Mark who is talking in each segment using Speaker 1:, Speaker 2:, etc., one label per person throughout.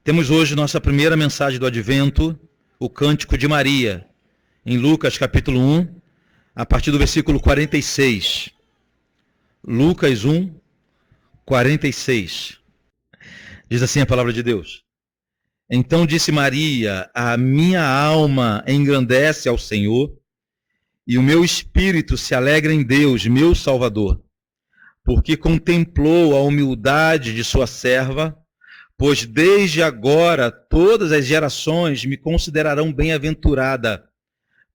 Speaker 1: Temos hoje nossa primeira mensagem do Advento, o Cântico de Maria, em Lucas capítulo 1, a partir do versículo 46. Lucas 1, 46. Diz assim a palavra de Deus. Então disse Maria, a minha alma engrandece ao Senhor, e o meu espírito se alegra em Deus, meu Salvador, porque contemplou a humildade de sua serva, pois desde agora todas as gerações me considerarão bem-aventurada,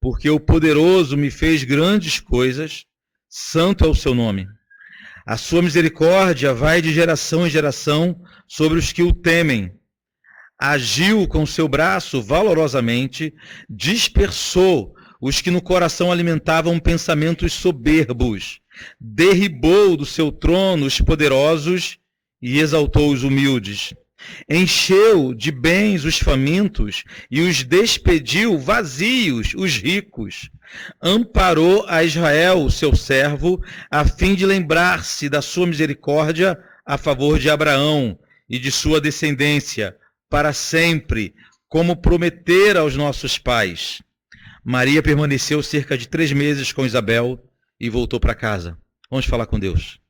Speaker 1: porque o poderoso me fez grandes coisas, santo é o seu nome. A sua misericórdia vai de geração em geração sobre os que o temem. Agiu com seu braço valorosamente, dispersou os que no coração alimentavam pensamentos soberbos, derribou do seu trono os poderosos e exaltou os humildes. Encheu de bens os famintos e os despediu vazios os ricos. Amparou a Israel, seu servo, a fim de lembrar-se da sua misericórdia a favor de Abraão e de sua descendência, para sempre, como prometera aos nossos pais. Maria permaneceu cerca de 3 meses com Isabel e voltou para casa. Vamos falar com Deus.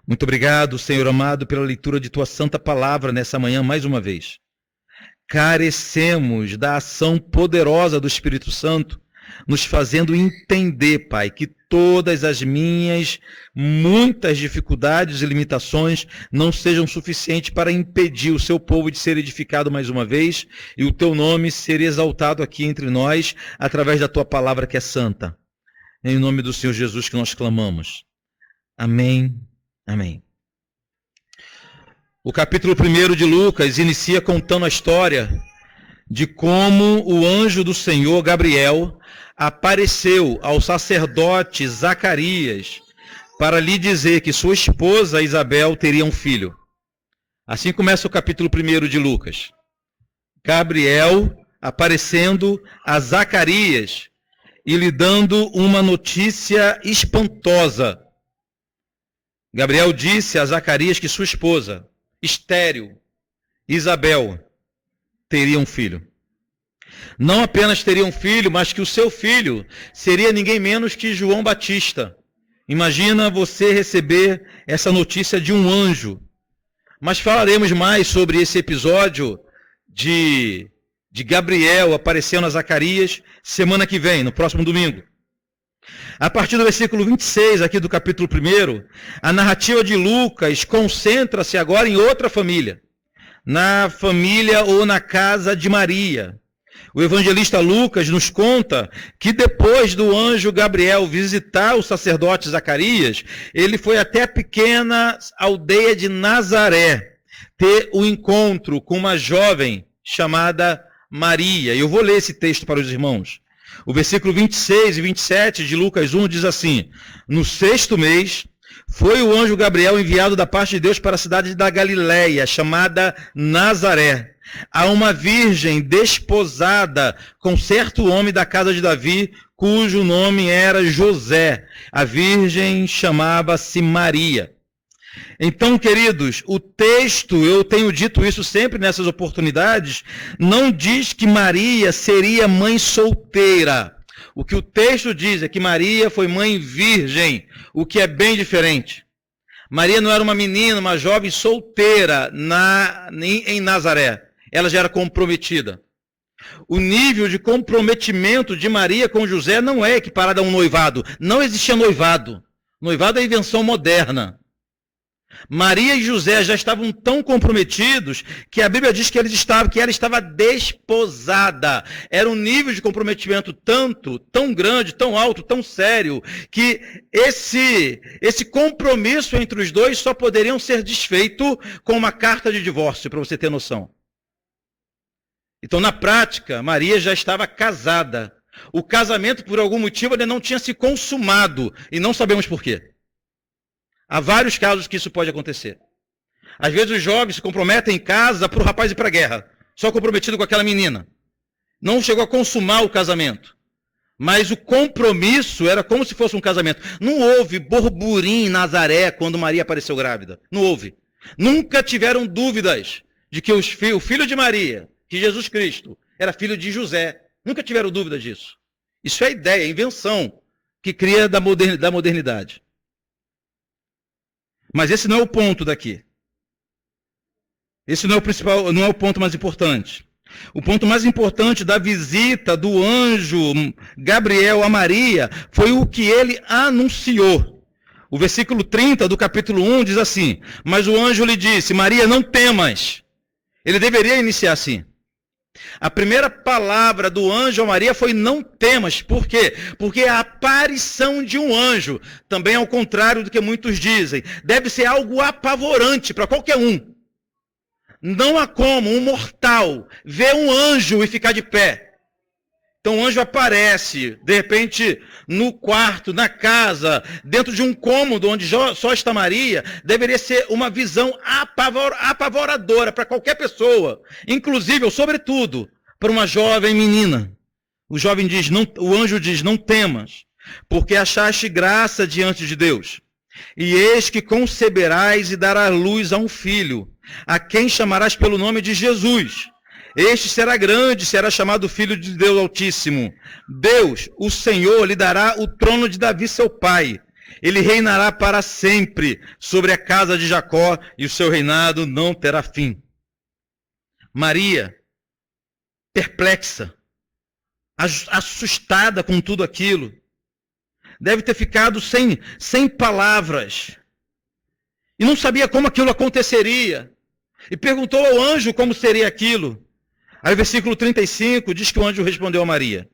Speaker 1: Muito obrigado, Senhor amado, pela leitura de Tua santa palavra nessa manhã mais uma vez. Carecemos da ação poderosa do Espírito Santo, nos fazendo entender, Pai, que todas as minhas muitas dificuldades e limitações não sejam suficientes para impedir o Seu povo de ser edificado mais uma vez e o Teu nome ser exaltado aqui entre nós através da Tua palavra que é santa. Em nome do Senhor Jesus que nós clamamos. Amém. Amém. O capítulo 1 de Lucas inicia contando a história de como o anjo do Senhor, Gabriel, apareceu ao sacerdote Zacarias para lhe dizer que sua esposa Isabel teria um filho. Assim começa o capítulo 1 de Lucas. Gabriel aparecendo a Zacarias e lhe dando uma notícia espantosa. Gabriel disse a Zacarias que sua esposa, estéril, Isabel, teria um filho. Não apenas teria um filho, mas que o seu filho seria ninguém menos que João Batista. Imagina você receber essa notícia de um anjo. Mas falaremos mais sobre esse episódio de Gabriel aparecendo a Zacarias semana que vem, no próximo domingo. A partir do versículo 26 aqui do capítulo 1, a narrativa de Lucas concentra-se agora em outra família, na família ou na casa de Maria. O evangelista Lucas nos conta que depois do anjo Gabriel visitar o sacerdote Zacarias, ele foi até a pequena aldeia de Nazaré, ter o encontro com uma jovem chamada Maria. E eu vou ler esse texto para os irmãos. O versículo 26 e 27 de Lucas 1 diz assim: no 6º mês, foi o anjo Gabriel enviado da parte de Deus para a cidade da Galileia, chamada Nazaré, a uma virgem desposada com certo homem da casa de Davi, cujo nome era José. A virgem chamava-se Maria. Então, queridos, o texto, eu tenho dito isso sempre nessas oportunidades, não diz que Maria seria mãe solteira. O que o texto diz é que Maria foi mãe virgem, o que é bem diferente. Maria não era uma menina, uma jovem solteira em Nazaré. Ela já era comprometida. O nível de comprometimento de Maria com José não é equiparado a um noivado. Não existia noivado. Noivado é invenção moderna. Maria e José já estavam tão comprometidos que a Bíblia diz que ela estava desposada. Era um nível de comprometimento tão grande, tão alto, tão sério, que esse compromisso entre os dois só poderiam ser desfeito com uma carta de divórcio, para você ter noção. Então, na prática, Maria já estava casada. O casamento, por algum motivo, ainda não tinha se consumado, e não sabemos por quê. Há vários casos que isso pode acontecer. Às vezes os jovens se comprometem em casa para o rapaz ir para a guerra, só comprometido com aquela menina. Não chegou a consumar o casamento. Mas o compromisso era como se fosse um casamento. Não houve burburinho em Nazaré quando Maria apareceu grávida. Não houve. Nunca tiveram dúvidas de que o filho de Maria, que Jesus Cristo, era filho de José. Nunca tiveram dúvida disso. Isso é ideia, é invenção que cria da modernidade. Mas esse não é o ponto daqui. Esse não é o principal, não é o ponto mais importante. O ponto mais importante da visita do anjo Gabriel a Maria foi o que ele anunciou. O versículo 30 do capítulo 1 diz assim: mas o anjo lhe disse, Maria, não temas. Ele deveria iniciar assim. A primeira palavra do anjo a Maria foi não temas. Por quê? Porque a aparição de um anjo, também ao contrário do que muitos dizem, deve ser algo apavorante para qualquer um. Não há como um mortal ver um anjo e ficar de pé. Então o anjo aparece, de repente, no quarto, na casa, dentro de um cômodo onde só está Maria, deveria ser uma visão apavoradora para qualquer pessoa, inclusive, ou sobretudo, para uma jovem menina. O anjo diz, não temas, porque achaste graça diante de Deus. E eis que conceberás e darás luz a um filho, a quem chamarás pelo nome de Jesus. Este será grande, será chamado Filho de Deus Altíssimo. Deus, o Senhor, lhe dará o trono de Davi, seu pai. Ele reinará para sempre sobre a casa de Jacó, e o seu reinado não terá fim. Maria, perplexa, assustada com tudo aquilo, deve ter ficado sem palavras. E não sabia como aquilo aconteceria. E perguntou ao anjo como seria aquilo. Aí o versículo 35 diz que o anjo respondeu a Maria.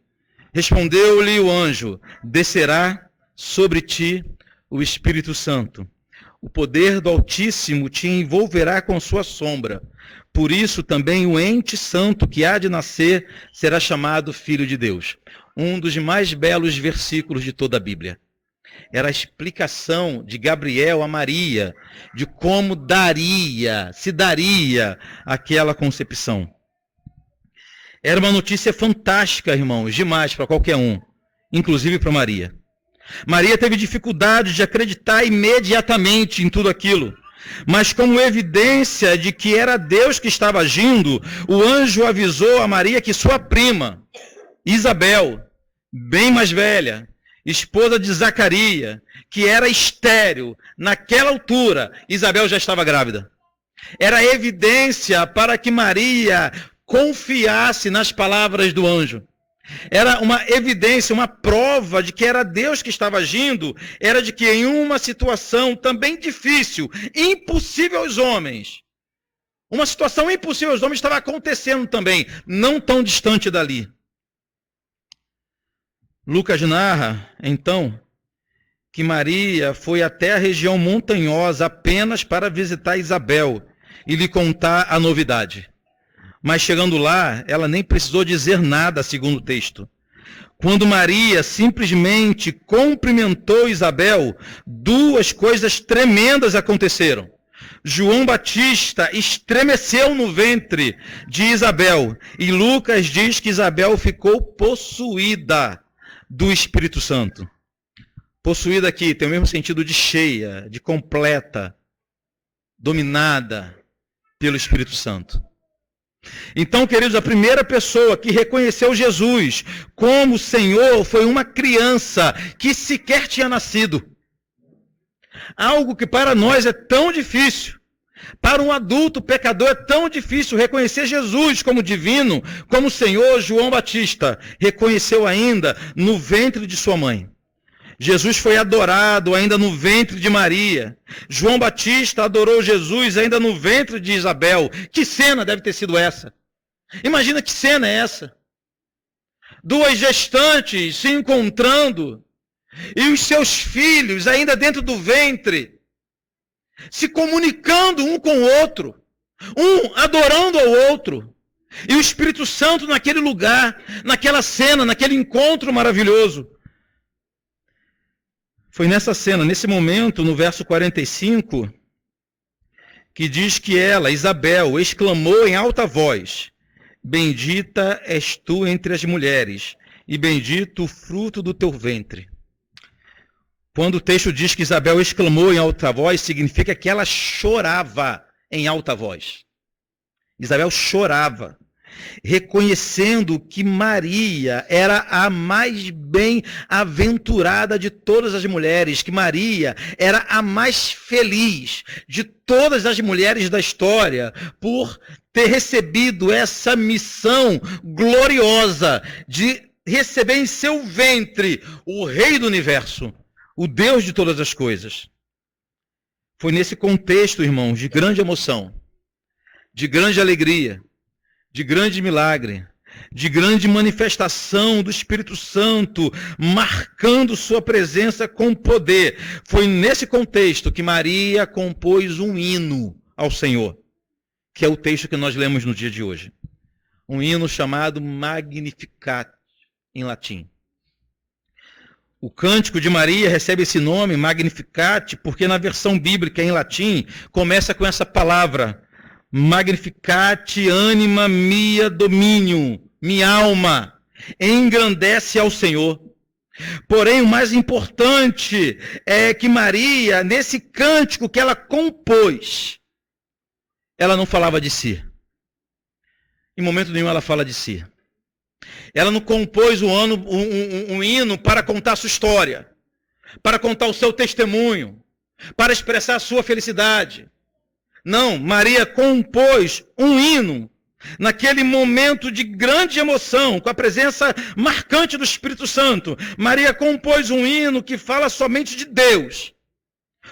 Speaker 1: Respondeu-lhe o anjo, descerá sobre ti o Espírito Santo. O poder do Altíssimo te envolverá com sua sombra. Por isso também o ente santo que há de nascer será chamado Filho de Deus. Um dos mais belos versículos de toda a Bíblia. Era a explicação de Gabriel a Maria, de como se daria aquela concepção. Era uma notícia fantástica, irmãos, demais para qualquer um, inclusive para Maria. Maria teve dificuldade de acreditar imediatamente em tudo aquilo, mas como evidência de que era Deus que estava agindo, o anjo avisou a Maria que sua prima, Isabel, bem mais velha, esposa de Zacarias, que era estéril, naquela altura, Isabel já estava grávida. Era evidência para que Maria confiasse nas palavras do anjo. Era uma evidência, uma prova de que era Deus que estava agindo, era de que em uma situação também difícil, impossível aos homens, uma situação impossível aos homens estava acontecendo também, não tão distante dali. Lucas narra, então, que Maria foi até a região montanhosa apenas para visitar Isabel e lhe contar a novidade. Mas chegando lá, ela nem precisou dizer nada, segundo o texto. Quando Maria simplesmente cumprimentou Isabel, duas coisas tremendas aconteceram. João Batista estremeceu no ventre de Isabel, e Lucas diz que Isabel ficou possuída do Espírito Santo. Possuída aqui tem o mesmo sentido de cheia, de completa, dominada pelo Espírito Santo. Então, queridos, a primeira pessoa que reconheceu Jesus como Senhor foi uma criança que sequer tinha nascido. Algo que para nós é tão difícil. Para um adulto pecador é tão difícil reconhecer Jesus como divino, como Senhor. João Batista reconheceu ainda no ventre de sua mãe. Jesus foi adorado ainda no ventre de Maria. João Batista adorou Jesus ainda no ventre de Isabel. Que cena deve ter sido essa? Imagina que cena é essa? Duas gestantes se encontrando e os seus filhos ainda dentro do ventre, se comunicando um com o outro, um adorando ao outro. E o Espírito Santo naquele lugar, naquela cena, naquele encontro maravilhoso. Foi nessa cena, nesse momento, no verso 45, que diz que ela, Isabel, exclamou em alta voz: bendita és tu entre as mulheres, e bendito o fruto do teu ventre. Quando o texto diz que Isabel exclamou em alta voz, significa que ela chorava em alta voz. Isabel chorava, reconhecendo que Maria era a mais bem-aventurada de todas as mulheres, que Maria era a mais feliz de todas as mulheres da história, por ter recebido essa missão gloriosa de receber em seu ventre o Rei do Universo, o Deus de todas as coisas. Foi nesse contexto, irmãos, de grande emoção, de grande alegria, de grande milagre, de grande manifestação do Espírito Santo, marcando sua presença com poder. Foi nesse contexto que Maria compôs um hino ao Senhor, que é o texto que nós lemos no dia de hoje. Um hino chamado Magnificat, em latim. O cântico de Maria recebe esse nome, Magnificat, porque na versão bíblica em latim começa com essa palavra, Magnificat anima mia dominium, minha alma, engrandece ao Senhor. Porém, o mais importante é que Maria, nesse cântico que ela compôs, ela não falava de si. Em momento nenhum ela fala de si. Ela não compôs um hino para contar a sua história, para contar o seu testemunho, para expressar a sua felicidade. Não, Maria compôs um hino naquele momento de grande emoção, com a presença marcante do Espírito Santo. Maria compôs um hino que fala somente de Deus.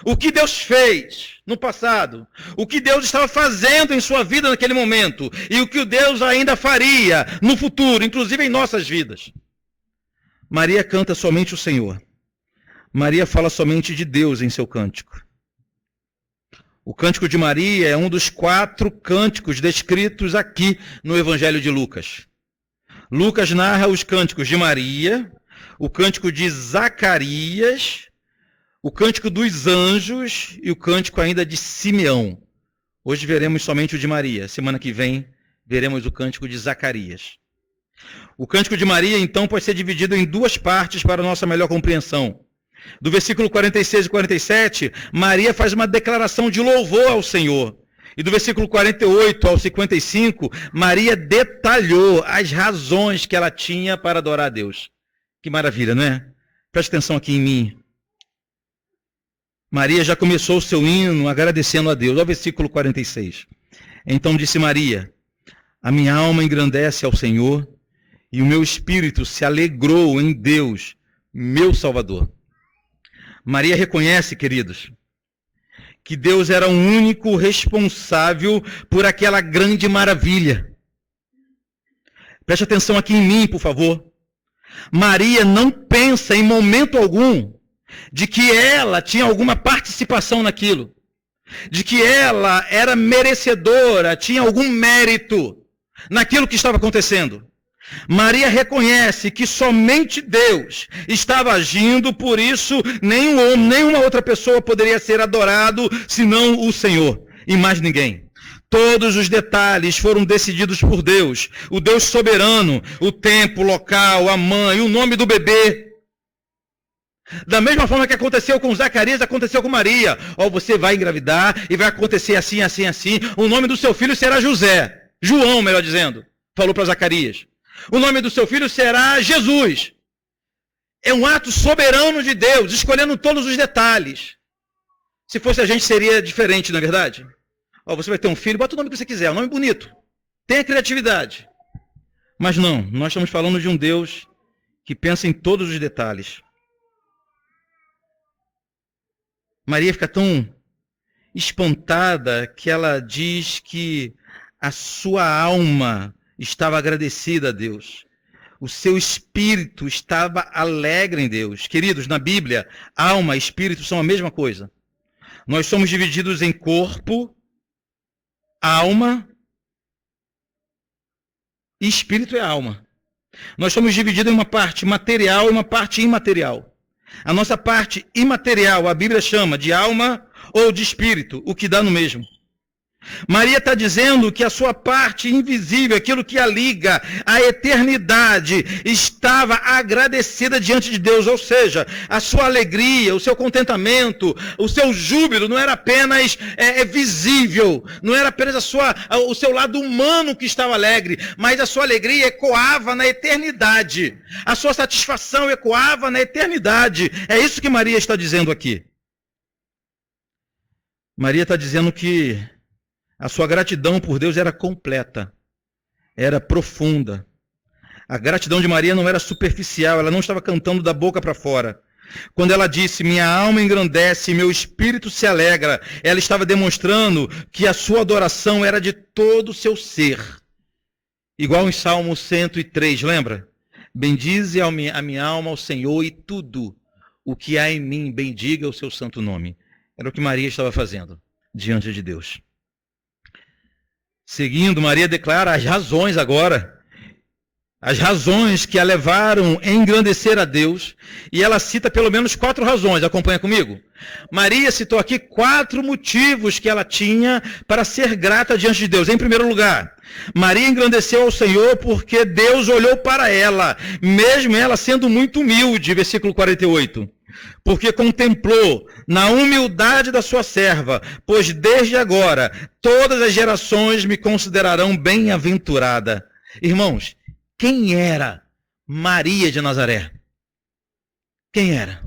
Speaker 1: O que Deus fez no passado, o que Deus estava fazendo em sua vida naquele momento, e o que Deus ainda faria no futuro, inclusive em nossas vidas. Maria canta somente o Senhor. Maria fala somente de Deus em seu cântico. O cântico de Maria é um dos 4 cânticos descritos aqui no Evangelho de Lucas. Lucas narra os cânticos de Maria, o cântico de Zacarias, o cântico dos anjos e o cântico ainda de Simeão. Hoje veremos somente o de Maria. Semana que vem veremos o cântico de Zacarias. O cântico de Maria, então, pode ser dividido em 2 partes para a nossa melhor compreensão. Do versículo 46 e 47, Maria faz uma declaração de louvor ao Senhor. E do versículo 48 ao 55, Maria detalhou as razões que ela tinha para adorar a Deus. Que maravilha, não é? Preste atenção aqui em mim. Maria já começou o seu hino agradecendo a Deus. Olha o versículo 46. Então disse Maria, a minha alma engrandece ao Senhor, e o meu espírito se alegrou em Deus, meu Salvador. Maria reconhece, queridos, que Deus era o único responsável por aquela grande maravilha. Preste atenção aqui em mim, por favor. Maria não pensa em momento algum de que ela tinha alguma participação naquilo, de que ela era merecedora, tinha algum mérito naquilo que estava acontecendo. Maria reconhece que somente Deus estava agindo, por isso nenhum homem, nenhuma outra pessoa poderia ser adorado senão o Senhor, e mais ninguém. Todos os detalhes foram decididos por Deus, o Deus soberano, o tempo, o local, a mãe, o nome do bebê. Da mesma forma que aconteceu com Zacarias, aconteceu com Maria. Você vai engravidar e vai acontecer assim, assim, assim. O nome do seu filho será José. João, melhor dizendo, falou para Zacarias. O nome do seu filho será Jesus. É um ato soberano de Deus, escolhendo todos os detalhes. Se fosse a gente, seria diferente, não é verdade? Você vai ter um filho, bota o nome que você quiser, um nome bonito. Tenha criatividade. Mas não, nós estamos falando de um Deus que pensa em todos os detalhes. Maria fica tão espantada que ela diz que a sua alma estava agradecida a Deus. O seu espírito estava alegre em Deus. Queridos, na Bíblia, alma e espírito são a mesma coisa. Nós somos divididos em corpo, alma e espírito é alma. Nós somos divididos em uma parte material e uma parte imaterial. A nossa parte imaterial, a Bíblia chama de alma ou de espírito, o que dá no mesmo. Maria está dizendo que a sua parte invisível, aquilo que a liga à eternidade, estava agradecida diante de Deus. Ou seja, a sua alegria, o seu contentamento, o seu júbilo não era apenas visível, não era apenas o seu lado humano que estava alegre, mas a sua alegria ecoava na eternidade. A sua satisfação ecoava na eternidade. É isso que Maria está dizendo aqui. Maria está dizendo que a sua gratidão por Deus era completa, era profunda. A gratidão de Maria não era superficial, ela não estava cantando da boca para fora. Quando ela disse, minha alma engrandece, meu espírito se alegra, ela estava demonstrando que a sua adoração era de todo o seu ser. Igual em Salmo 103, lembra? Bendize a minha alma ao Senhor e tudo o que há em mim, bendiga o seu santo nome. Era o que Maria estava fazendo diante de Deus. Seguindo, Maria declara as razões agora. As razões que a levaram a engrandecer a Deus. E ela cita pelo menos 4 razões. Acompanha comigo? Maria citou aqui 4 motivos que ela tinha para ser grata diante de Deus. Em primeiro lugar, Maria engrandeceu ao Senhor porque Deus olhou para ela, mesmo ela sendo muito humilde. Versículo 48. Porque contemplou na humildade da sua serva, pois desde agora todas as gerações me considerarão bem-aventurada. Irmãos, quem era Maria de Nazaré? Quem era?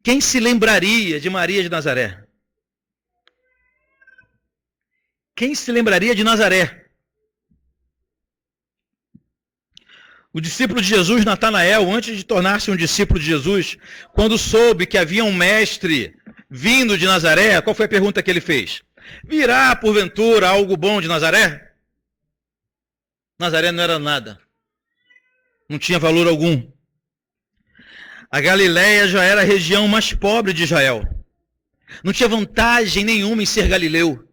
Speaker 1: Quem se lembraria de Maria de Nazaré? Quem se lembraria de Nazaré? O discípulo de Jesus, Natanael, antes de tornar-se um discípulo de Jesus, quando soube que havia um mestre vindo de Nazaré, qual foi a pergunta que ele fez? Virá, porventura, algo bom de Nazaré? Nazaré não era nada. Não tinha valor algum. A Galileia já era a região mais pobre de Israel. Não tinha vantagem nenhuma em ser galileu.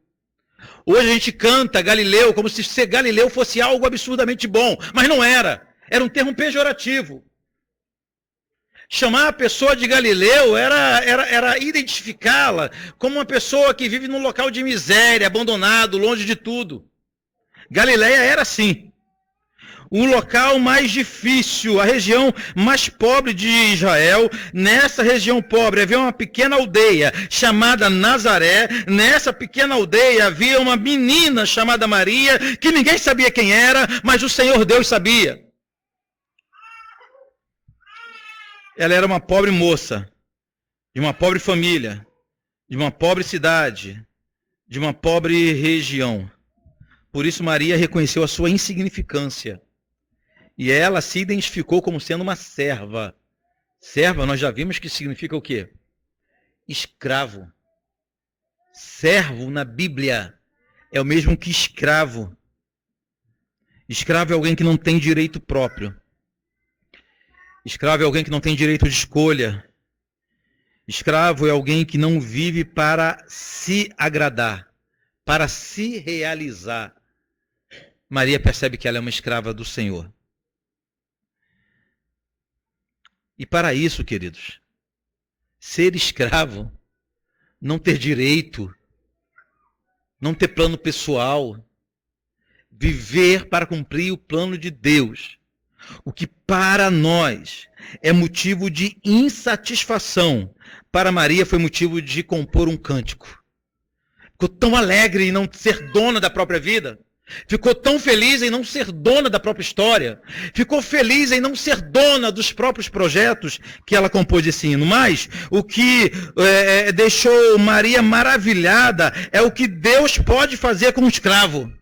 Speaker 1: Hoje a gente canta Galileu como se ser galileu fosse algo absurdamente bom, mas não era. Era um termo pejorativo. Chamar a pessoa de Galileu era identificá-la como uma pessoa que vive num local de miséria, abandonado, longe de tudo. Galileia era assim. O local mais difícil, a região mais pobre de Israel. Nessa região pobre havia uma pequena aldeia chamada Nazaré. Nessa pequena aldeia havia uma menina chamada Maria, que ninguém sabia quem era, mas o Senhor Deus sabia. Ela era uma pobre moça, de uma pobre família, de uma pobre cidade, de uma pobre região. Por isso Maria reconheceu a sua insignificância. E ela se identificou como sendo uma serva. Serva, nós já vimos que significa o quê? Escravo. Servo na Bíblia é o mesmo que escravo. Escravo é alguém que não tem direito próprio. Escravo é alguém que não tem direito de escolha. Escravo é alguém que não vive para se agradar, para se realizar. Maria percebe que ela é uma escrava do Senhor. E para isso, queridos, ser escravo, não ter direito, não ter plano pessoal, viver para cumprir o plano de Deus, o que para nós é motivo de insatisfação, para Maria foi motivo de compor um cântico. Ficou tão alegre em não ser dona da própria vida. Ficou tão feliz em não ser dona da própria história. Ficou feliz em não ser dona dos próprios projetos que ela compôs esse hino. Mas o que deixou Maria maravilhada é o que Deus pode fazer com um escravo.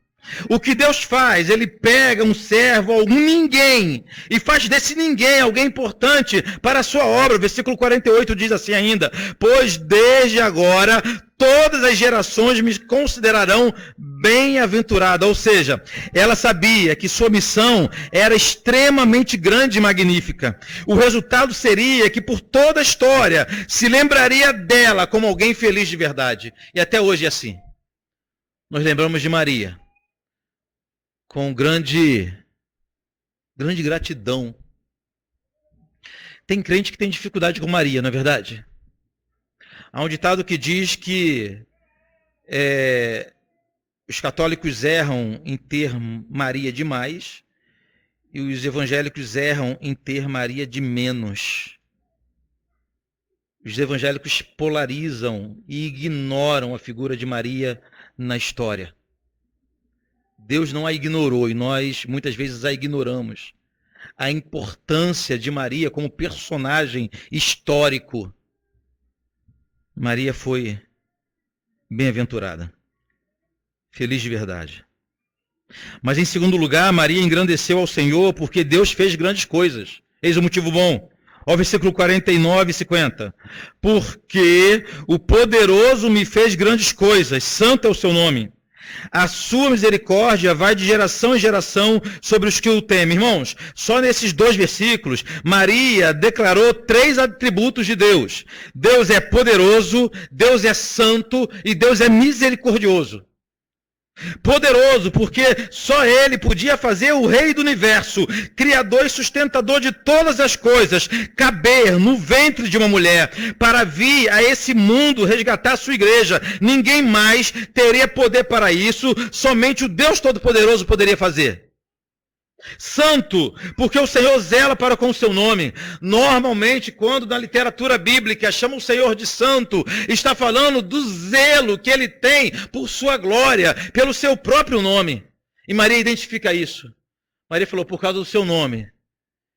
Speaker 1: O que Deus faz, ele pega um servo, algum ninguém, e faz desse ninguém alguém importante para a sua obra. Versículo 48 diz assim ainda: pois desde agora todas as gerações me considerarão bem-aventurada. Ou seja, ela sabia que sua missão era extremamente grande e magnífica. O resultado seria que por toda a história se lembraria dela como alguém feliz de verdade. E até hoje é assim. Nós lembramos de Maria com grande gratidão. Tem crente que tem dificuldade com Maria, não é verdade? Há um ditado que diz que Os católicos erram em ter Maria demais e os evangélicos erram em ter Maria de menos. Os evangélicos polarizam e ignoram a figura de Maria na história. Deus não a ignorou e nós muitas vezes a ignoramos. A importância de Maria como personagem histórico. Maria foi bem-aventurada. Feliz de verdade. Mas em segundo lugar, Maria engrandeceu ao Senhor porque Deus fez grandes coisas. Eis o motivo bom. Ó, versículo 49 e 50. Porque o poderoso me fez grandes coisas, santo é o seu nome. A sua misericórdia vai de geração em geração sobre os que o temem. Irmãos, só nesses 2 versículos, Maria declarou 3 atributos de Deus. Deus é poderoso, Deus é santo e Deus é misericordioso. Poderoso, porque só Ele podia fazer o Rei do Universo, Criador e sustentador de todas as coisas, caber no ventre de uma mulher, para vir a esse mundo resgatar a sua igreja. Ninguém mais teria poder para isso, somente o Deus Todo-Poderoso poderia fazer. Santo, porque o Senhor zela para com o seu nome. Normalmente, quando na literatura bíblica chama o Senhor de santo, está falando do zelo que ele tem por sua glória, pelo seu próprio nome. E Maria identifica isso. Maria falou, por causa do seu nome.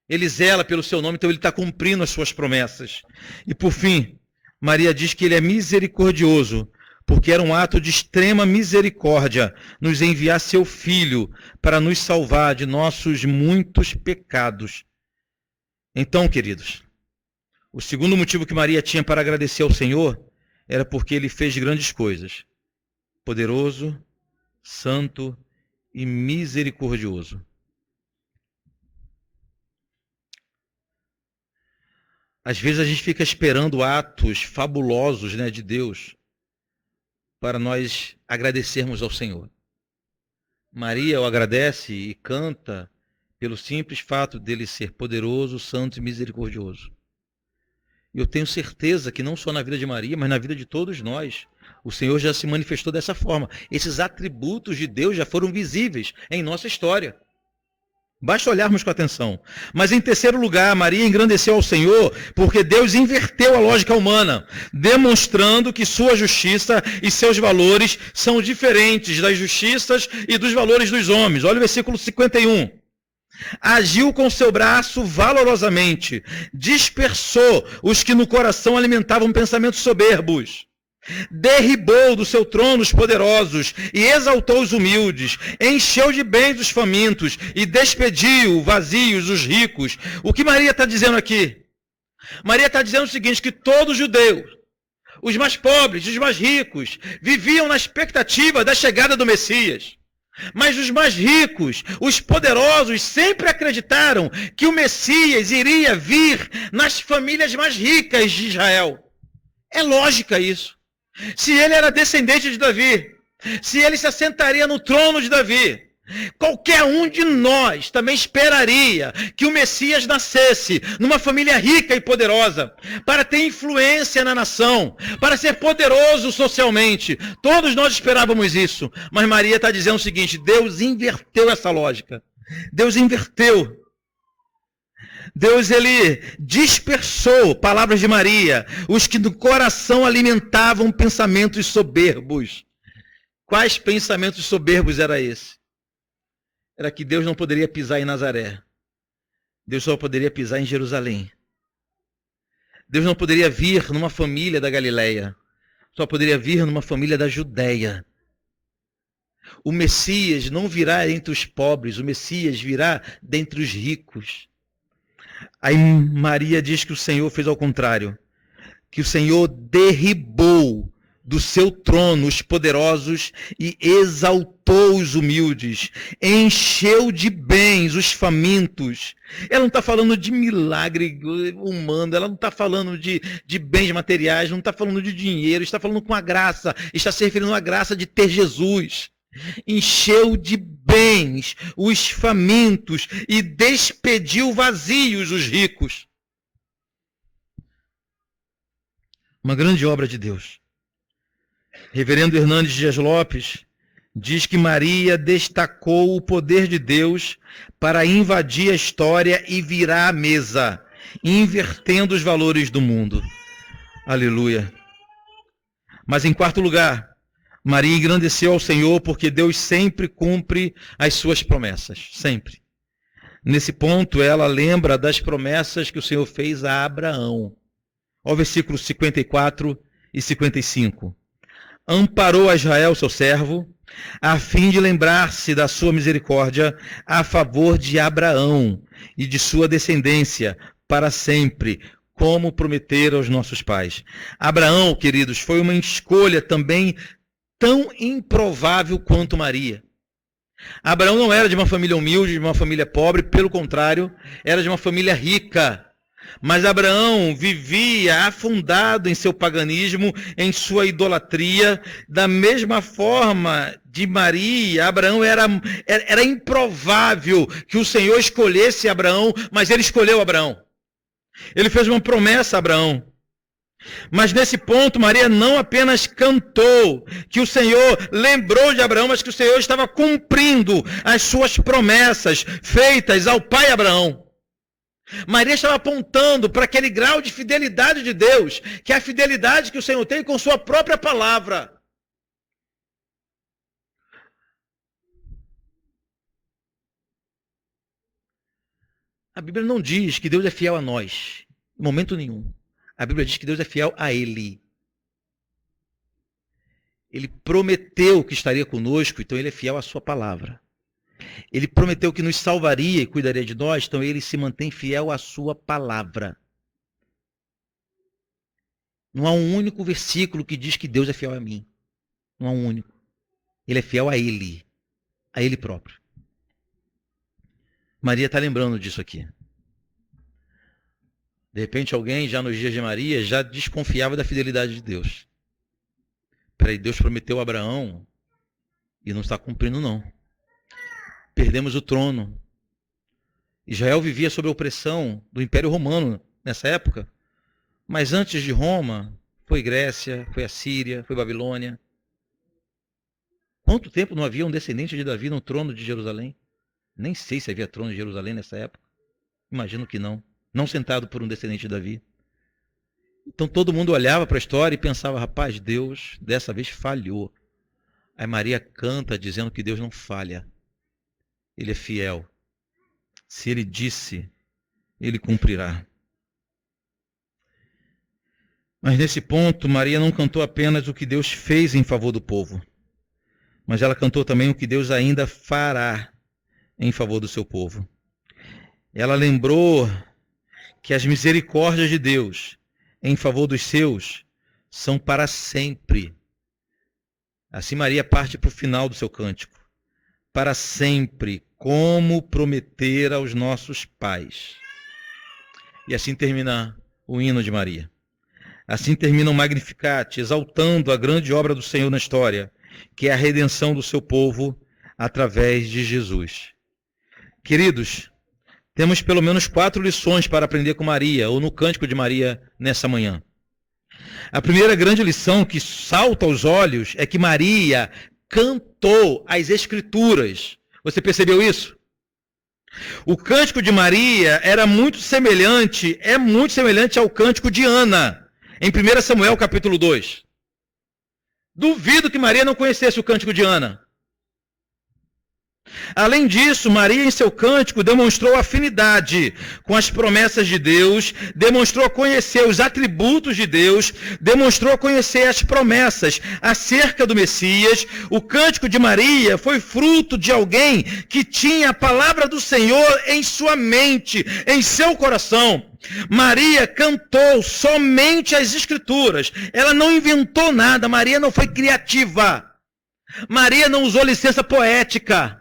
Speaker 1: Ele zela pelo seu nome, então ele está cumprindo as suas promessas. E por fim, Maria diz que ele é misericordioso, porque era um ato de extrema misericórdia nos enviar seu Filho para nos salvar de nossos muitos pecados. Então, queridos, o segundo motivo que Maria tinha para agradecer ao Senhor era porque ele fez grandes coisas. Poderoso, santo e misericordioso. Às vezes a gente fica esperando atos fabulosos, de Deus, para nós agradecermos ao Senhor. Maria o agradece e canta pelo simples fato dele ser poderoso, santo e misericordioso. E eu tenho certeza que não só na vida de Maria, mas na vida de todos nós, o Senhor já se manifestou dessa forma. Esses atributos de Deus já foram visíveis em nossa história. Basta olharmos com atenção. Mas em terceiro lugar, Maria engrandeceu ao Senhor porque Deus inverteu a lógica humana, demonstrando que sua justiça e seus valores são diferentes das justiças e dos valores dos homens. Olha o versículo 51. Agiu com seu braço valorosamente, dispersou os que no coração alimentavam pensamentos soberbos. Derribou do seu trono os poderosos e exaltou os humildes, encheu de bens os famintos e despediu vazios os ricos. O que Maria está dizendo aqui? Maria está dizendo o seguinte, que todos os judeus, os mais pobres, os mais ricos, viviam na expectativa da chegada do Messias. Mas os mais ricos, os poderosos, sempre acreditaram que o Messias iria vir nas famílias mais ricas de Israel. É lógica isso. Se ele era descendente de Davi, se ele se assentaria no trono de Davi, qualquer um de nós também esperaria que o Messias nascesse numa família rica e poderosa, para ter influência na nação, para ser poderoso socialmente. Todos nós esperávamos isso. Mas Maria está dizendo o seguinte, Deus inverteu essa lógica. Deus inverteu. Deus, ele dispersou, palavras de Maria, os que no coração alimentavam pensamentos soberbos. Quais pensamentos soberbos era esse? Era que Deus não poderia pisar em Nazaré. Deus só poderia pisar em Jerusalém. Deus não poderia vir numa família da Galileia. Só poderia vir numa família da Judéia. O Messias não virá entre os pobres, o Messias virá dentre os ricos. Aí Maria diz que o Senhor fez ao contrário, que o Senhor derribou do seu trono os poderosos e exaltou os humildes, encheu de bens os famintos. Ela não está falando de milagre humano, ela não está falando de bens materiais, não está falando de dinheiro, está falando com a graça, está se referindo à graça de ter Jesus. Encheu de bens os famintos e despediu vazios os ricos. Uma grande obra de Deus. Reverendo Hernandes Dias Lopes diz que Maria destacou o poder de Deus para invadir a história e virar a mesa, invertendo os valores do mundo. Aleluia. Mas em quarto lugar, Maria engrandeceu ao Senhor porque Deus sempre cumpre as suas promessas, sempre. Nesse ponto, ela lembra das promessas que o Senhor fez a Abraão. Ao versículo 54 e 55. Amparou a Israel, seu servo, a fim de lembrar-se da sua misericórdia a favor de Abraão e de sua descendência para sempre, como prometeram aos nossos pais. Abraão, queridos, foi uma escolha também tão improvável quanto Maria. Abraão não era de uma família humilde, de uma família pobre, pelo contrário, era de uma família rica. Mas Abraão vivia afundado em seu paganismo, em sua idolatria. Da mesma forma de Maria, Abraão era improvável que o Senhor escolhesse Abraão, mas ele escolheu Abraão. Ele fez uma promessa a Abraão. Mas nesse ponto, Maria não apenas cantou que o Senhor lembrou de Abraão, mas que o Senhor estava cumprindo as suas promessas feitas ao pai Abraão. Maria estava apontando para aquele grau de fidelidade de Deus, que é a fidelidade que o Senhor tem com sua própria palavra. A Bíblia não diz que Deus é fiel a nós, em momento nenhum. A Bíblia diz que Deus é fiel a Ele. Ele prometeu que estaria conosco, então Ele é fiel à sua palavra. Ele prometeu que nos salvaria e cuidaria de nós, então Ele se mantém fiel à sua palavra. Não há um único versículo que diz que Deus é fiel a mim. Não há um único. Ele é fiel a Ele próprio. Maria está lembrando disso aqui. De repente alguém, já nos dias de Maria, já desconfiava da fidelidade de Deus. Peraí, Deus prometeu a Abraão e não está cumprindo, não. Perdemos o trono. Israel vivia sob a opressão do Império Romano nessa época. Mas antes de Roma, foi Grécia, foi Assíria, foi Babilônia. Quanto tempo não havia um descendente de Davi no trono de Jerusalém? Nem sei se havia trono de Jerusalém nessa época. Imagino que não. Não sentado por um descendente de Davi. Então todo mundo olhava para a história e pensava, rapaz, Deus dessa vez falhou. Aí Maria canta dizendo que Deus não falha. Ele é fiel. Se Ele disse, Ele cumprirá. Mas nesse ponto, Maria não cantou apenas o que Deus fez em favor do povo, mas ela cantou também o que Deus ainda fará em favor do seu povo. Ela lembrou que as misericórdias de Deus em favor dos seus são para sempre. Assim Maria parte para o final do seu cântico. Para sempre, como prometera aos nossos pais. E assim termina o hino de Maria. Assim termina o Magnificat, exaltando a grande obra do Senhor na história, que é a redenção do seu povo através de Jesus. Queridos, temos pelo menos 4 lições para aprender com Maria, ou no Cântico de Maria, nessa manhã. A primeira grande lição que salta aos olhos é que Maria cantou as Escrituras. Você percebeu isso? O Cântico de Maria é muito semelhante ao Cântico de Ana, em 1 Samuel capítulo 2. Duvido que Maria não conhecesse o Cântico de Ana. Além disso, Maria em seu cântico demonstrou afinidade com as promessas de Deus, demonstrou conhecer os atributos de Deus, demonstrou conhecer as promessas acerca do Messias. O cântico de Maria foi fruto de alguém que tinha a palavra do Senhor em sua mente, em seu coração. Maria cantou somente as Escrituras. Ela não inventou nada. Maria não foi criativa. Maria não usou licença poética.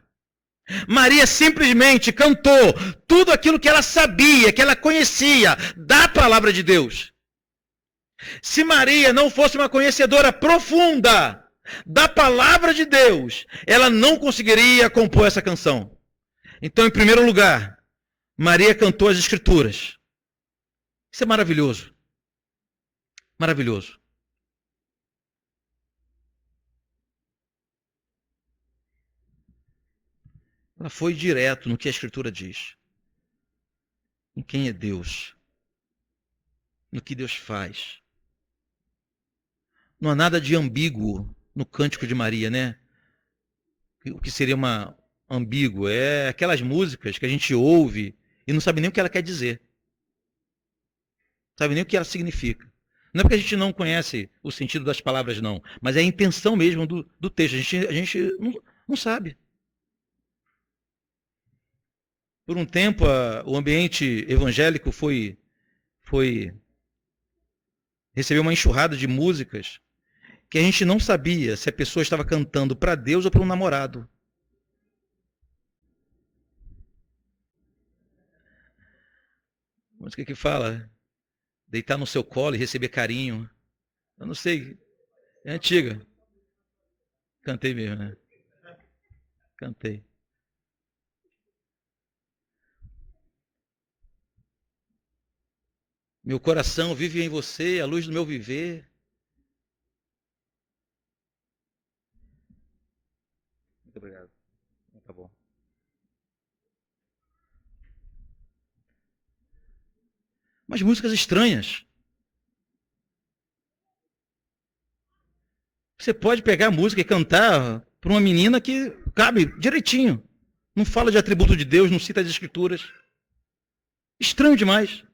Speaker 1: Maria simplesmente cantou tudo aquilo que ela sabia, que ela conhecia da palavra de Deus. Se Maria não fosse uma conhecedora profunda da palavra de Deus, ela não conseguiria compor essa canção. Então, em primeiro lugar, Maria cantou as Escrituras. Isso é maravilhoso. Maravilhoso. Ela foi direto no que a Escritura diz. Em quem é Deus. No que Deus faz. Não há nada de ambíguo no Cântico de Maria, né? O que seria uma ambíguo? É aquelas músicas que a gente ouve e não sabe nem o que ela quer dizer. Não sabe nem o que ela significa. Não é porque a gente não conhece o sentido das palavras, não. Mas é a intenção mesmo do texto. A gente não sabe. Por um tempo, o ambiente evangélico recebeu uma enxurrada de músicas que a gente não sabia se a pessoa estava cantando para Deus ou para um namorado. Música que fala deitar no seu colo e receber carinho. Eu não sei, é antiga. Cantei mesmo, né? Cantei. Meu coração vive em você, a luz do meu viver. Muito obrigado. Tá bom. Mas músicas estranhas. Você pode pegar a música e cantar para uma menina que cabe direitinho. Não fala de atributo de Deus, não cita as Escrituras. Estranho demais.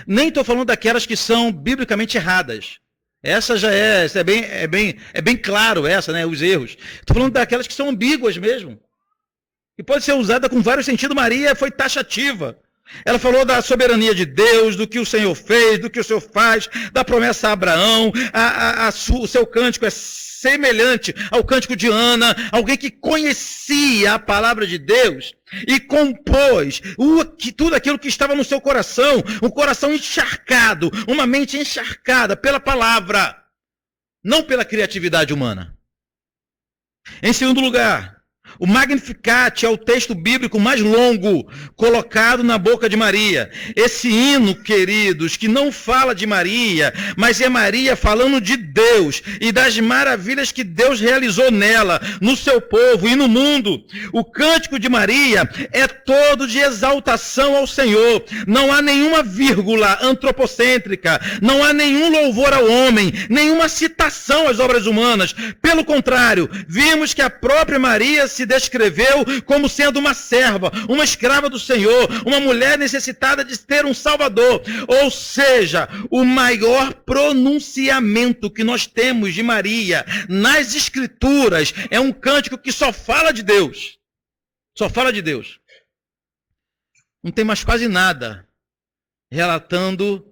Speaker 1: Nem estou falando daquelas que são biblicamente erradas. Essa já é bem claro essa, né? Os erros. Estou falando daquelas que são ambíguas mesmo. E pode ser usada com vários sentidos. Maria foi taxativa. Ela falou da soberania de Deus, do que o Senhor fez, do que o Senhor faz, da promessa a Abraão. O seu cântico é semelhante ao cântico de Ana, alguém que conhecia a palavra de Deus e compôs tudo aquilo que estava no seu coração, um coração encharcado, uma mente encharcada pela palavra, não pela criatividade humana. Em segundo lugar, o Magnificat é o texto bíblico mais longo colocado na boca de Maria. Esse hino, queridos, que não fala de Maria, mas é Maria falando de Deus e das maravilhas que Deus realizou nela, no seu povo e no mundo. O cântico de Maria é todo de exaltação ao Senhor. Não há nenhuma vírgula antropocêntrica, não há nenhum louvor ao homem, nenhuma citação às obras humanas. Pelo contrário, vimos que a própria Maria se descreveu como sendo uma serva, uma escrava do Senhor, uma mulher necessitada de ter um Salvador. Ou seja, o maior pronunciamento que nós temos de Maria nas Escrituras é um cântico que só fala de Deus. Só fala de Deus. Não tem mais quase nada relatando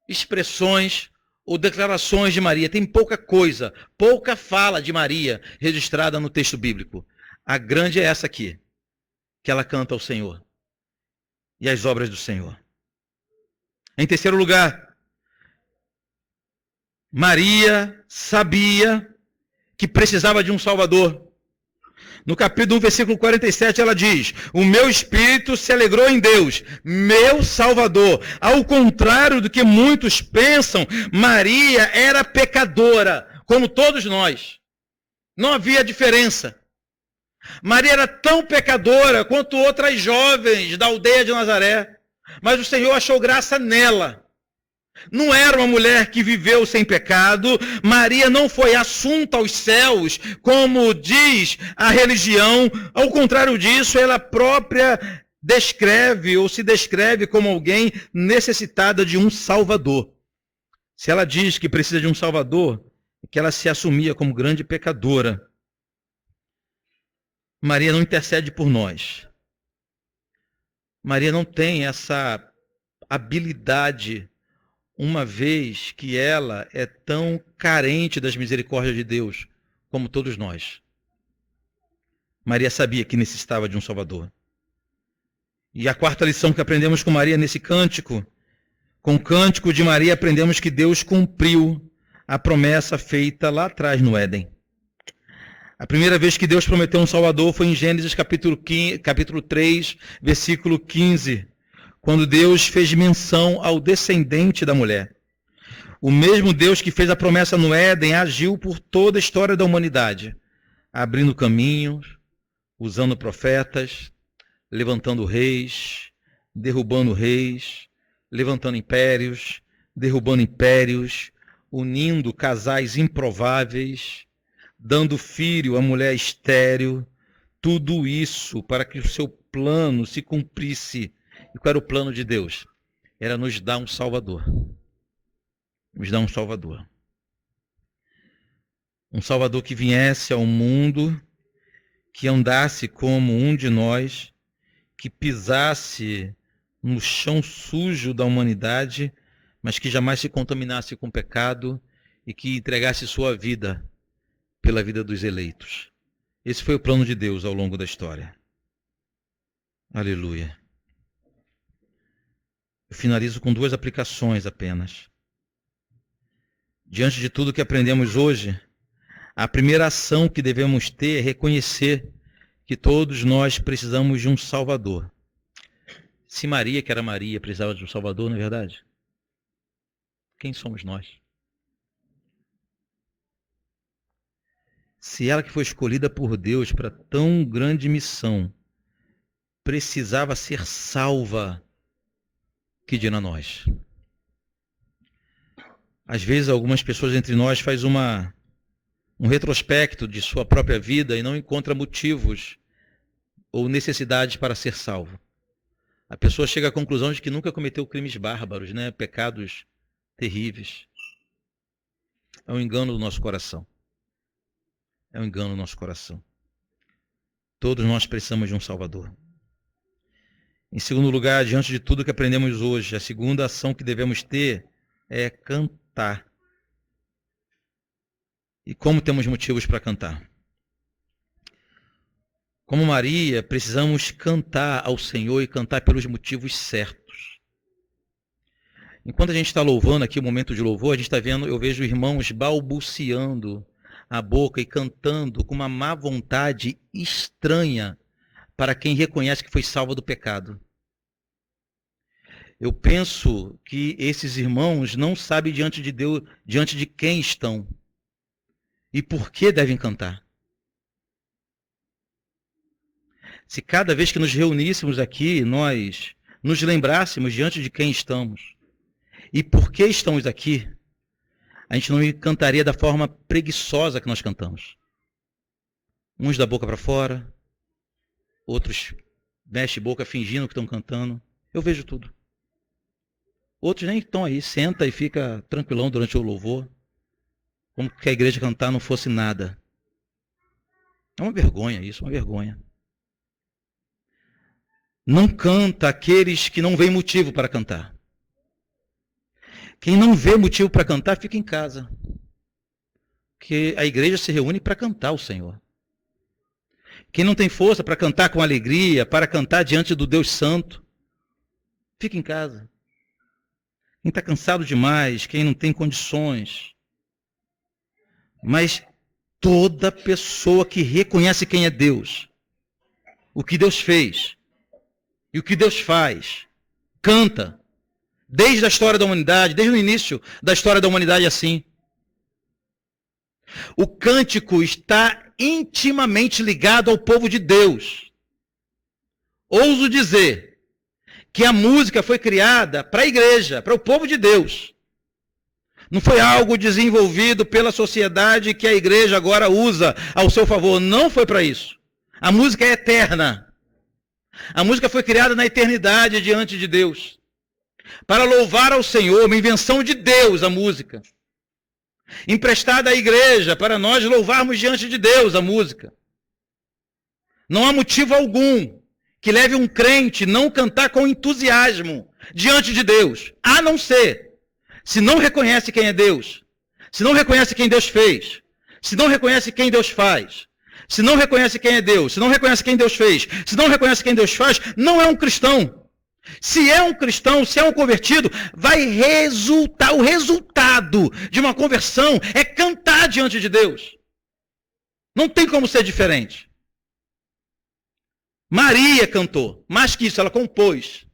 Speaker 1: expressões ou declarações de Maria. Tem pouca coisa, pouca fala de Maria registrada no texto bíblico. A grande é essa aqui, que ela canta ao Senhor e as obras do Senhor. Em terceiro lugar, Maria sabia que precisava de um Salvador. No capítulo 1, versículo 47, ela diz: o meu espírito se alegrou em Deus, meu Salvador. Ao contrário do que muitos pensam, Maria era pecadora, como todos nós. Não havia diferença. Maria era tão pecadora quanto outras jovens da aldeia de Nazaré, mas o Senhor achou graça nela. Não era uma mulher que viveu sem pecado. Maria não foi assunta aos céus, como diz a religião. Ao contrário disso, ela própria descreve ou se descreve como alguém necessitada de um Salvador. Se ela diz que precisa de um Salvador, é que ela se assumia como grande pecadora. Maria não intercede por nós. Maria não tem essa habilidade, uma vez que ela é tão carente das misericórdias de Deus, como todos nós. Maria sabia que necessitava de um Salvador. E a quarta lição que aprendemos com Maria nesse cântico, com o cântico de Maria aprendemos que Deus cumpriu a promessa feita lá atrás no Éden. A primeira vez que Deus prometeu um Salvador foi em Gênesis capítulo 3, versículo 15, quando Deus fez menção ao descendente da mulher. O mesmo Deus que fez a promessa no Éden agiu por toda a história da humanidade, abrindo caminhos, usando profetas, levantando reis, derrubando reis, levantando impérios, derrubando impérios, unindo casais improváveis, dando filho à mulher estéril, tudo isso para que o seu plano se cumprisse. E qual era o plano de Deus? Era nos dar um Salvador. Nos dar um Salvador. Um Salvador que viesse ao mundo, que andasse como um de nós, que pisasse no chão sujo da humanidade, mas que jamais se contaminasse com pecado e que entregasse sua vida pela vida dos eleitos. Esse foi o plano de Deus ao longo da história. Aleluia. Eu finalizo com 2 aplicações apenas. Diante de tudo que aprendemos hoje, a primeira ação que devemos ter é reconhecer que todos nós precisamos de um Salvador. Se Maria, que era Maria, precisava de um Salvador, não é verdade? Quem somos nós? Se ela que foi escolhida por Deus para tão grande missão, precisava ser salva, que dirá nós? Às vezes algumas pessoas entre nós fazem um retrospecto de sua própria vida e não encontra motivos ou necessidades para ser salvo. A pessoa chega à conclusão de que nunca cometeu crimes bárbaros, né? Pecados terríveis. É um engano do nosso coração. É um engano do nosso coração. Todos nós precisamos de um Salvador. Em segundo lugar, diante de tudo que aprendemos hoje, a segunda ação que devemos ter é cantar. E como temos motivos para cantar? Como Maria, precisamos cantar ao Senhor e cantar pelos motivos certos. Enquanto a gente está louvando aqui, o momento de louvor, a gente está vendo, eu vejo irmãos balbuciando a boca e cantando com uma má vontade estranha para quem reconhece que foi salvo do pecado. Eu penso que esses irmãos não sabem diante de Deus, diante de quem estão e por que devem cantar. Se cada vez que nos reuníssemos aqui, nós nos lembrássemos diante de quem estamos e por que estamos aqui, a gente não cantaria da forma preguiçosa que nós cantamos. Uns da boca para fora, outros mexem boca fingindo que estão cantando. Eu vejo tudo. Outros nem estão aí, senta e fica tranquilão durante o louvor, como que a igreja cantar não fosse nada. É uma vergonha isso, uma vergonha. Não canta aqueles que não veem motivo para cantar. Quem não vê motivo para cantar, fica em casa. Porque a igreja se reúne para cantar o Senhor. Quem não tem força para cantar com alegria, para cantar diante do Deus Santo, fica em casa. Quem está cansado demais, quem não tem condições. Mas toda pessoa que reconhece quem é Deus, o que Deus fez e o que Deus faz, canta. Desde a história da humanidade, desde o início da história da humanidade assim. O cântico está intimamente ligado ao povo de Deus. Ouso dizer que a música foi criada para a igreja, para o povo de Deus. Não foi algo desenvolvido pela sociedade que a igreja agora usa ao seu favor. Não foi para isso. A música é eterna. A música foi criada na eternidade diante de Deus. Para louvar ao Senhor, uma invenção de Deus, a música. Emprestada à igreja, para nós louvarmos diante de Deus a música. Não há motivo algum que leve um crente não cantar com entusiasmo diante de Deus, a não ser, se não reconhece quem é Deus, se não reconhece quem Deus fez, se não reconhece quem Deus faz, se não reconhece quem é Deus, se não reconhece quem Deus fez, se não reconhece quem Deus faz, não é um cristão. Se é um cristão, se é um convertido, o resultado de uma conversão é cantar diante de Deus. Não tem como ser diferente. Maria cantou, mais que isso, ela compôs.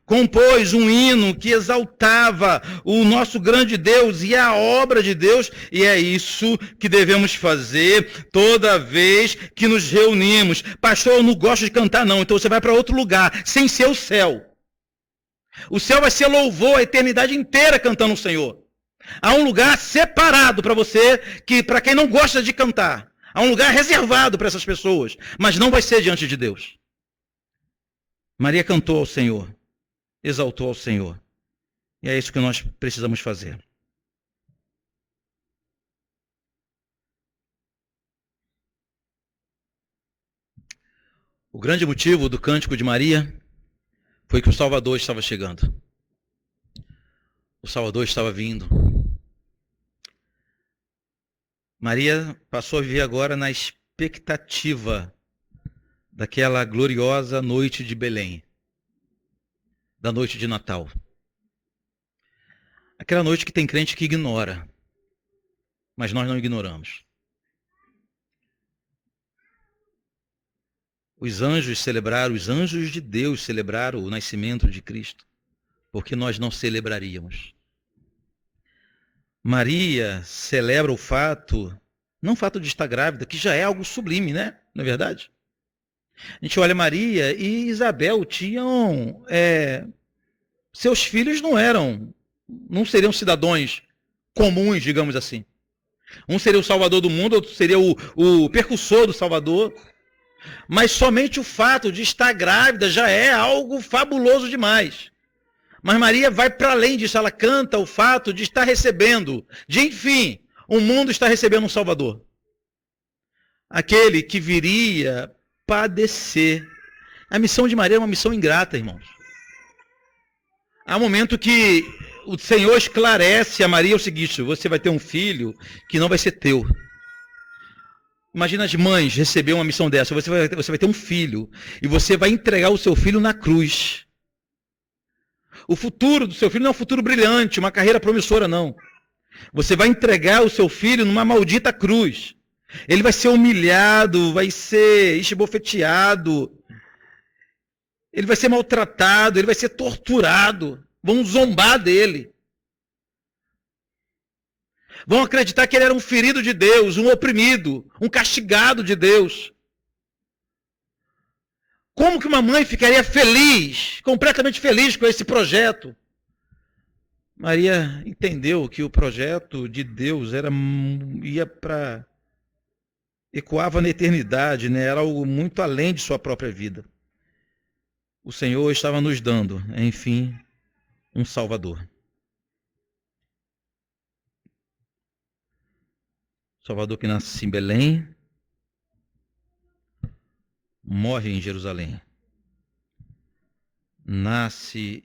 Speaker 1: compôs um hino que exaltava o nosso grande Deus e a obra de Deus, e é isso que devemos fazer toda vez que nos reunimos. Pastor, eu não gosto de cantar não, então você vai para outro lugar, sem ser o céu. O céu vai ser louvor a eternidade inteira cantando o Senhor. Há um lugar separado para você, que para quem não gosta de cantar. Há um lugar reservado para essas pessoas, mas não vai ser diante de Deus. Maria cantou ao Senhor, exaltou ao Senhor. E é isso que nós precisamos fazer. O grande motivo do cântico de Maria foi que o Salvador estava chegando. O Salvador estava vindo. Maria passou a viver agora na expectativa daquela gloriosa noite de Belém, da noite de Natal. Aquela noite que tem crente que ignora, mas nós não ignoramos. Os anjos de Deus celebraram o nascimento de Cristo, porque nós não celebraríamos. Maria celebra o fato, não o fato de estar grávida, que já é algo sublime, né? Não é verdade? A gente olha Maria e Isabel tinham... seus filhos não seriam cidadãos comuns, digamos assim. Um seria o salvador do mundo, outro seria o percussor do Salvador. Mas somente o fato de estar grávida já é algo fabuloso demais. Mas Maria vai para além disso, ela canta o fato de estar recebendo, enfim, o mundo está recebendo um Salvador. Aquele que viria padecer. A missão de Maria é uma missão ingrata, irmãos. Há um momento que o Senhor esclarece a Maria o seguinte: você vai ter um filho que não vai ser teu. Imagina as mães receber uma missão dessa. Você vai ter um filho e você vai entregar o seu filho na cruz. O futuro do seu filho não é um futuro brilhante, uma carreira promissora, não. Você vai entregar o seu filho numa maldita cruz. Ele vai ser humilhado, vai ser esbofeteado, ele vai ser maltratado, ele vai ser torturado, vão zombar dele. Vão acreditar que ele era um ferido de Deus, um oprimido, um castigado de Deus. Como que uma mãe ficaria feliz, completamente feliz com esse projeto? Maria entendeu que o projeto de Deus ecoava na eternidade, né? Era algo muito além de sua própria vida. O Senhor estava nos dando, enfim, um Salvador. Salvador que nasce em Belém, morre em Jerusalém, nasce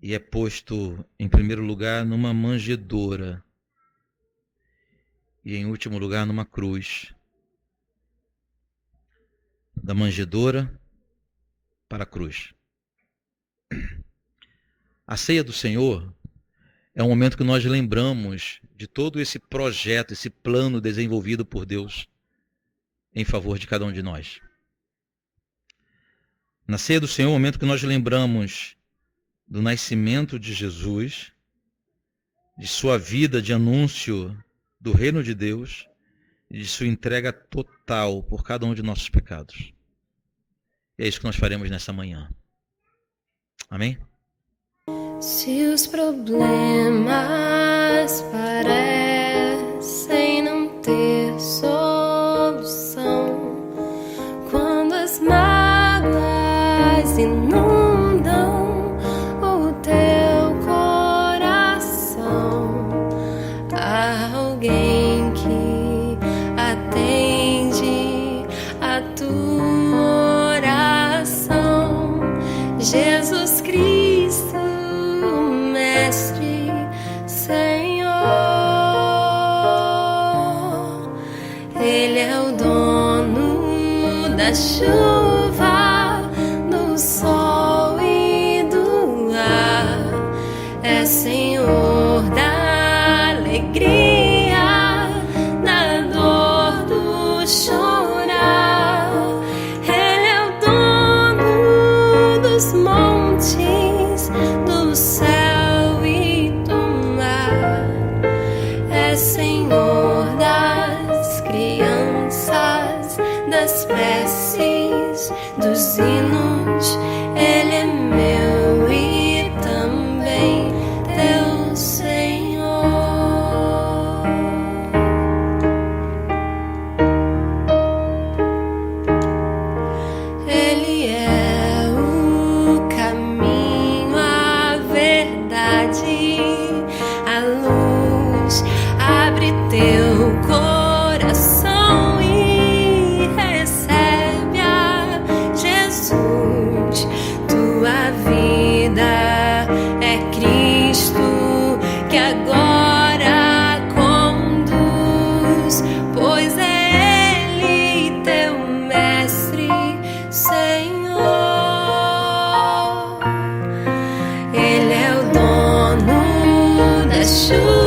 Speaker 1: e é posto em primeiro lugar numa manjedoura e em último lugar numa cruz. Da manjedoura para a cruz. A ceia do Senhor é um momento que nós lembramos de todo esse projeto, esse plano desenvolvido por Deus em favor de cada um de nós. Na ceia do Senhor é um momento que nós lembramos do nascimento de Jesus, de sua vida de anúncio do reino de Deus e de sua entrega total por cada um de nossos pecados. E é isso que nós faremos nessa manhã. Amém?
Speaker 2: Se os problemas parecem não ter solução, quando as mágoas inundam o teu coração, há alguém que atende a tua oração. Jesus Cristo, Mestre, Senhor, Ele é o dono da chuva, do sol e do ar, é Senhor da alegria, da dor, do chorar. Ele é o dono chuva.